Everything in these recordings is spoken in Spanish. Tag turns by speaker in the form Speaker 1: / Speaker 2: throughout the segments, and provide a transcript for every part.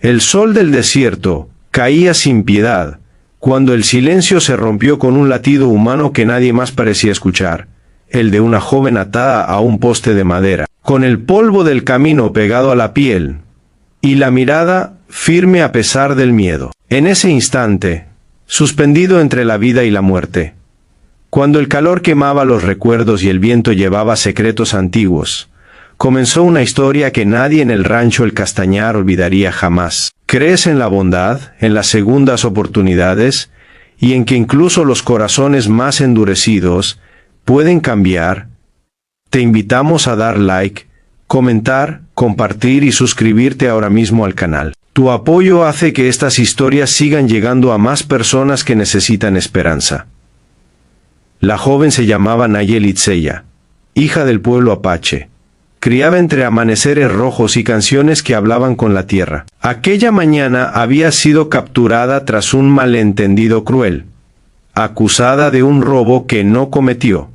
Speaker 1: El sol del desierto caía sin piedad, cuando el silencio se rompió con un latido humano que nadie más parecía escuchar, el de una joven atada a un poste de madera, con el polvo del camino pegado a la piel, y la mirada firme a pesar del miedo. En ese instante, suspendido entre la vida y la muerte, cuando el calor quemaba los recuerdos y el viento llevaba secretos antiguos, comenzó una historia que nadie en el rancho El Castañar olvidaría jamás. ¿Crees en la bondad, en las segundas oportunidades, y en que incluso los corazones más endurecidos pueden cambiar? Te invitamos a dar like, comentar, compartir y suscribirte ahora mismo al canal. Tu apoyo hace que estas historias sigan llegando a más personas que necesitan esperanza. La joven se llamaba Nayeli Tseya, hija del pueblo apache. Criaba entre amaneceres rojos y canciones que hablaban con la tierra. Aquella mañana había sido capturada tras un malentendido cruel, acusada de un robo que no cometió,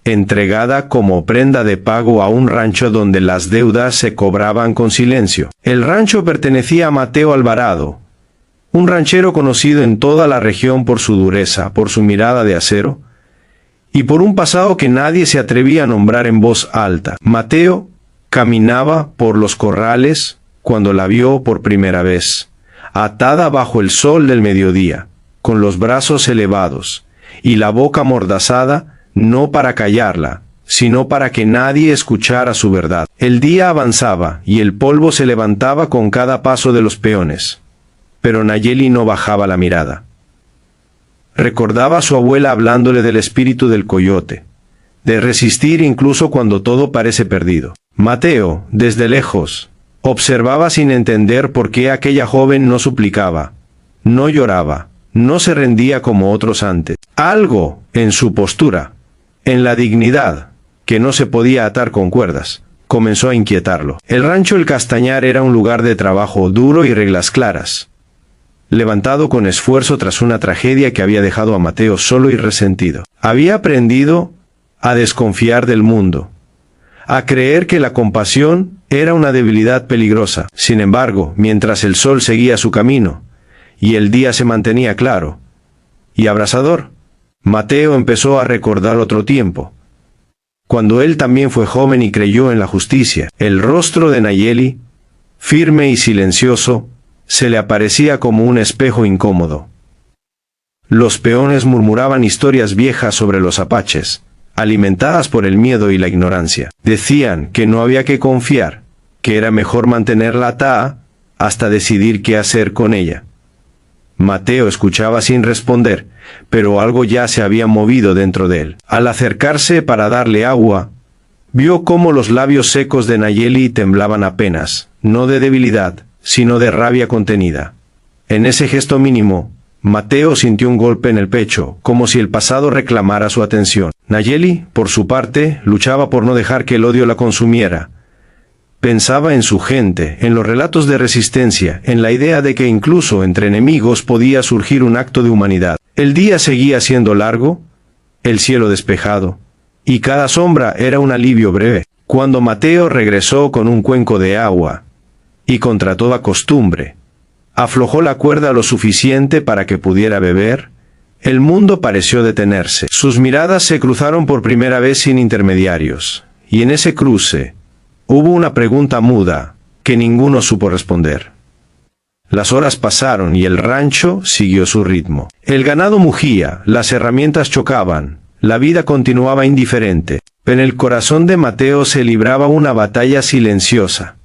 Speaker 1: entregada como prenda de pago a un rancho donde las deudas se cobraban con silencio. El rancho pertenecía a Mateo Alvarado, un ranchero conocido en toda la región por su dureza, por su mirada de acero, y por un pasado que nadie se atrevía a nombrar en voz alta. Mateo caminaba por los corrales cuando la vio por primera vez, atada bajo el sol del mediodía, con los brazos elevados, y la boca amordazada, no para callarla, sino para que nadie escuchara su verdad. El día avanzaba, y el polvo se levantaba con cada paso de los peones, pero Nayeli no bajaba la mirada. Recordaba a su abuela hablándole del espíritu del coyote, de resistir incluso cuando todo parece perdido. Mateo, desde lejos, observaba sin entender por qué aquella joven no suplicaba, no lloraba, no se rendía como otros antes. Algo en su postura, en la dignidad, que no se podía atar con cuerdas, comenzó a inquietarlo. El rancho El Castañar era un lugar de trabajo duro y reglas claras, levantado con esfuerzo tras una tragedia que había dejado a Mateo solo y resentido. Había aprendido a desconfiar del mundo, a creer que la compasión era una debilidad peligrosa. Sin embargo, mientras el sol seguía su camino, y el día se mantenía claro y abrasador, Mateo empezó a recordar otro tiempo, cuando él también fue joven y creyó en la justicia. El rostro de Nayeli, firme y silencioso, se le aparecía como un espejo incómodo. Los peones murmuraban historias viejas sobre los apaches, alimentadas por el miedo y la ignorancia. Decían que no había que confiar, que era mejor mantenerla atada hasta decidir qué hacer con ella. Mateo escuchaba sin responder, pero algo ya se había movido dentro de él. Al acercarse para darle agua, vio cómo los labios secos de Nayeli temblaban apenas, no de debilidad, sino de rabia contenida. En ese gesto mínimo, Mateo sintió un golpe en el pecho, como si el pasado reclamara su atención. Nayeli, por su parte, luchaba por no dejar que el odio la consumiera. Pensaba en su gente, en los relatos de resistencia, en la idea de que incluso entre enemigos podía surgir un acto de humanidad. El día seguía siendo largo, el cielo despejado, y cada sombra era un alivio breve. Cuando Mateo regresó con un cuenco de agua, y contra toda costumbre, aflojó la cuerda lo suficiente para que pudiera beber, el mundo pareció detenerse. Sus miradas se cruzaron por primera vez sin intermediarios, y en ese cruce hubo una pregunta muda que ninguno supo responder. Las horas pasaron y el rancho siguió su ritmo. El ganado mugía, las herramientas chocaban, la vida continuaba indiferente, pero en el corazón de Mateo se libraba una batalla silenciosa.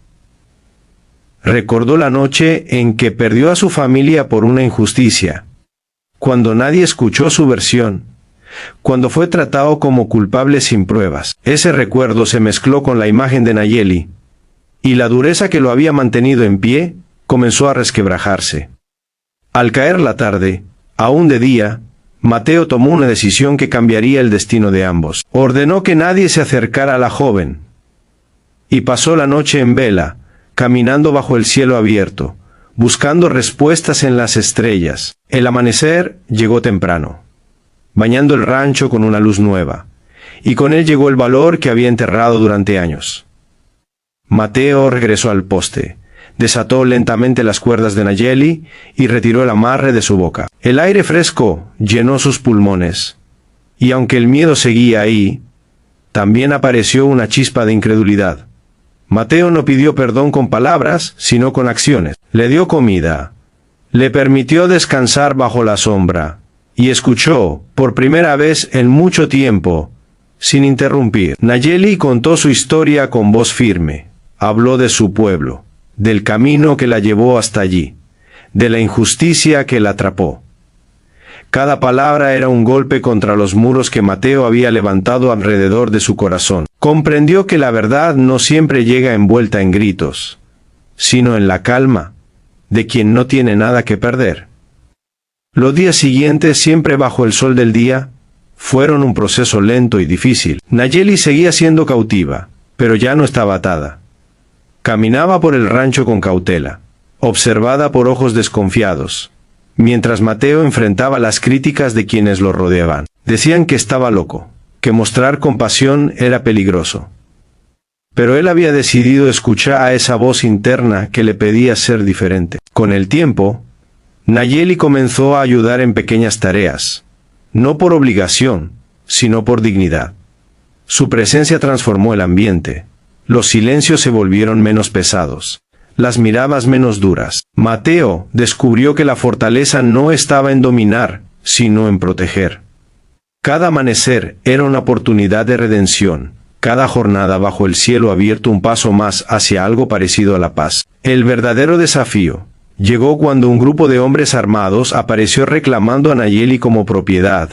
Speaker 1: Recordó la noche en que perdió a su familia por una injusticia, cuando nadie escuchó su versión, cuando fue tratado como culpable sin pruebas. Ese recuerdo se mezcló con la imagen de Nayeli, y la dureza que lo había mantenido en pie comenzó a resquebrajarse. Al caer la tarde, aún de día, Mateo tomó una decisión que cambiaría el destino de ambos. Ordenó que nadie se acercara a la joven, y pasó la noche en vela, caminando bajo el cielo abierto, buscando respuestas en las estrellas. El amanecer llegó temprano, bañando el rancho con una luz nueva, y con él llegó el valor que había enterrado durante años. Mateo regresó al poste, desató lentamente las cuerdas de Nayeli y retiró el amarre de su boca. El aire fresco llenó sus pulmones. Y aunque el miedo seguía ahí, también apareció una chispa de incredulidad. Mateo no pidió perdón con palabras, sino con acciones. Le dio comida. Le permitió descansar bajo la sombra. Y escuchó, por primera vez en mucho tiempo, sin interrumpir. Nayeli contó su historia con voz firme. Habló de su pueblo, del camino que la llevó hasta allí, de la injusticia que la atrapó. Cada palabra era un golpe contra los muros que Mateo había levantado alrededor de su corazón. Comprendió que la verdad no siempre llega envuelta en gritos, sino en la calma de quien no tiene nada que perder. Los días siguientes, siempre bajo el sol del día, fueron un proceso lento y difícil. Nayeli seguía siendo cautiva, pero ya no estaba atada. Caminaba por el rancho con cautela, observada por ojos desconfiados, mientras Mateo enfrentaba las críticas de quienes lo rodeaban. Decían que estaba loco, que mostrar compasión era peligroso. Pero él había decidido escuchar a esa voz interna que le pedía ser diferente. Con el tiempo, Nayeli comenzó a ayudar en pequeñas tareas, no por obligación, sino por dignidad. Su presencia transformó el ambiente. Los silencios se volvieron menos pesados, las miradas menos duras. Mateo descubrió que la fortaleza no estaba en dominar, sino en proteger. Cada amanecer era una oportunidad de redención, cada jornada bajo el cielo abierto un paso más hacia algo parecido a la paz. El verdadero desafío llegó cuando un grupo de hombres armados apareció reclamando a Nayeli como propiedad,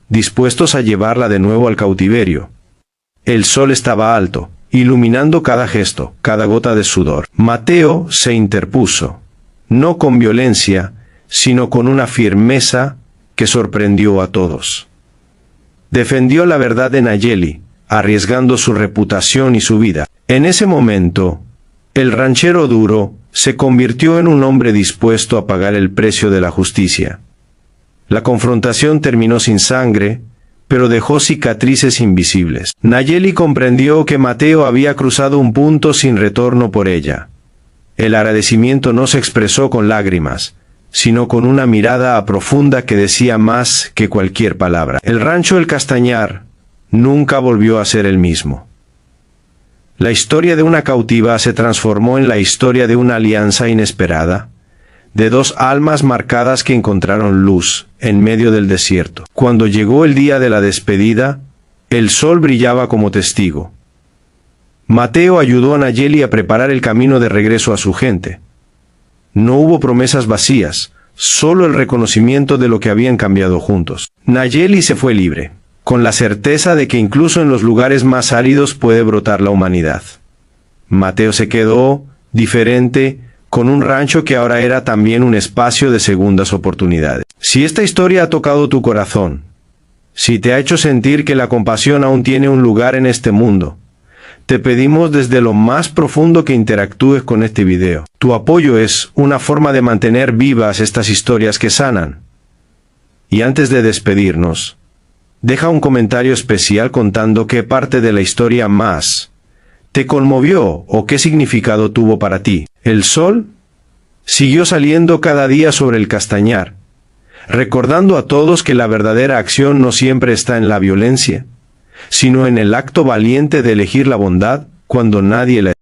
Speaker 1: dispuestos a llevarla de nuevo al cautiverio. El sol estaba alto, iluminando cada gesto, cada gota de sudor. Mateo se interpuso, no con violencia, sino con una firmeza que sorprendió a todos. Defendió la verdad de Nayeli, arriesgando su reputación y su vida. En ese momento, el ranchero duro se convirtió en un hombre dispuesto a pagar el precio de la justicia. La confrontación terminó sin sangre, pero dejó cicatrices invisibles. Nayeli comprendió que Mateo había cruzado un punto sin retorno por ella. El agradecimiento no se expresó con lágrimas, sino con una mirada profunda que decía más que cualquier palabra. El rancho El Castañar nunca volvió a ser el mismo. La historia de una cautiva se transformó en la historia de una alianza inesperada, de dos almas marcadas que encontraron luz en medio del desierto. Cuando llegó el día de la despedida, el sol brillaba como testigo. Mateo ayudó a Nayeli a preparar el camino de regreso a su gente. No hubo promesas vacías, solo el reconocimiento de lo que habían cambiado juntos. Nayeli se fue libre, con la certeza de que incluso en los lugares más áridos puede brotar la humanidad. Mateo se quedó, diferente, con un rancho que ahora era también un espacio de segundas oportunidades. Si esta historia ha tocado tu corazón, si te ha hecho sentir que la compasión aún tiene un lugar en este mundo, te pedimos desde lo más profundo que interactúes con este video. Tu apoyo es una forma de mantener vivas estas historias que sanan. Y antes de despedirnos, deja un comentario especial contando qué parte de la historia más te conmovió o qué significado tuvo para ti. El sol siguió saliendo cada día sobre el Castañar, recordando a todos que la verdadera acción no siempre está en la violencia, sino en el acto valiente de elegir la bondad cuando nadie la